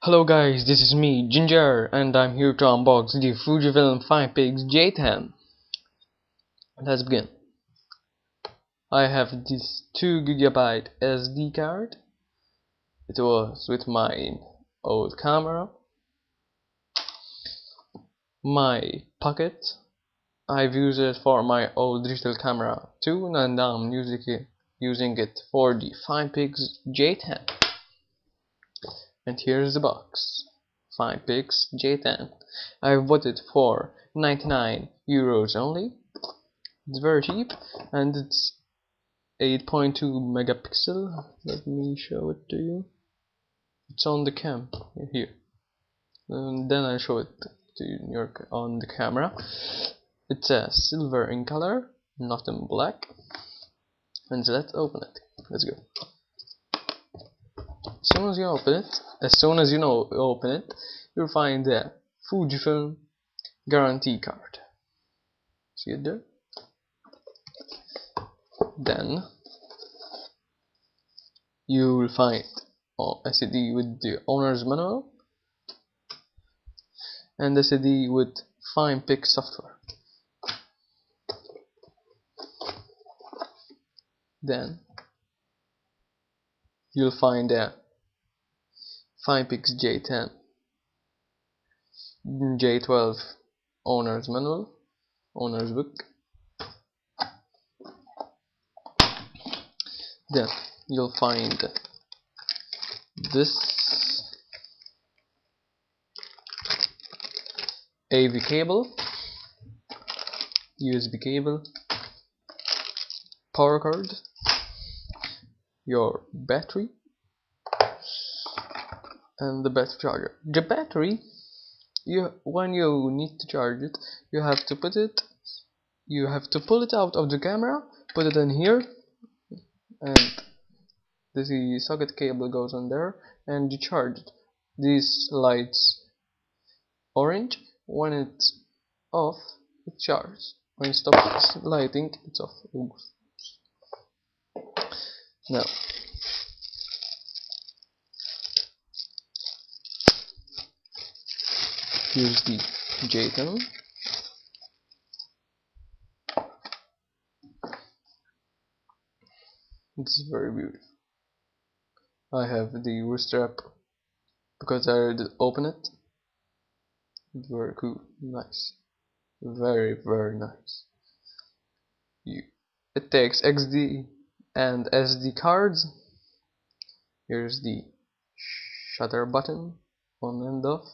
Hello guys, this is me, Ginger, and I'm here to unbox the FujiFilm Finepix J10. Let's begin. I have this 2 GB SD card. It was with my old camera. My pocket. I've used it for my old digital camera too, and I'm using it for the Finepix J10. And here's the box. Finepix J10. I bought it for 99 euros only. It's very cheap and it's 8.2 megapixel. Let me show it to you. It's on the cam here. And then I show it to you on the camera. It's silver in color, not in black. And let's open it. Let's go. As soon as you open it, you'll find the FujiFilm guarantee card. See it there? Then you will find a CD with the owner's manual and a CD with Finepix software. Then you'll find a Finepix J10 J12 owner's manual, owner's book. Then you'll find this AV cable, USB cable, power cord, your battery, and the battery charger. The battery, when you need to charge it, you have to pull it out of the camera, put it in here, and the socket cable goes on there, and you charge it. This lights orange. When it's off, it charges. When it stops lighting, it's off. Oops. Now here's the J10. It's very beautiful. I have the wrist strap because I already opened it. It's very cool, nice, very nice. It takes XD and SD cards. Here's the shutter button, on and off.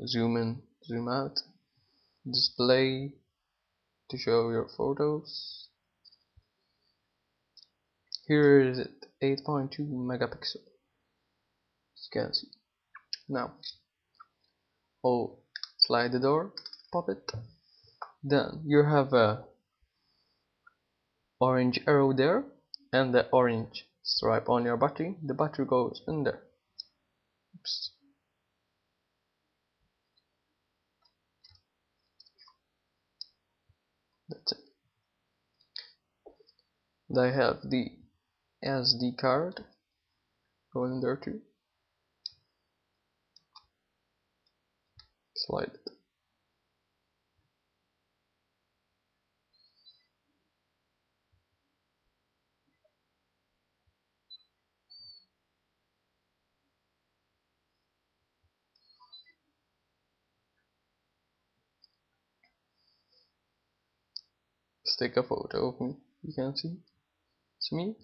Zoom in, zoom out. Display to show your photos. Here is it, 8.2 megapixel. As you can see. Now, slide the door, pop it. Then you have a orange arrow there and the orange stripe on your battery. The battery goes in there. Oops. That's it. I have the SD card going in there too. Slide it. Let's take a photo of me. You can see it's me.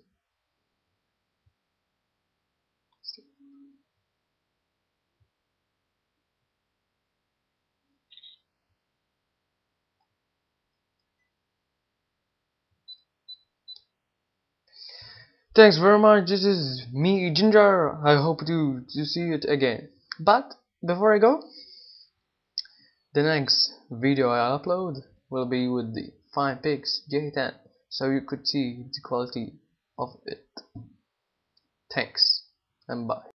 Thanks very much. This is me, Ginger. I hope to see it again. But before I go, the next video I upload will be with the Finepix J10, so you could see the quality of it. Thanks and bye.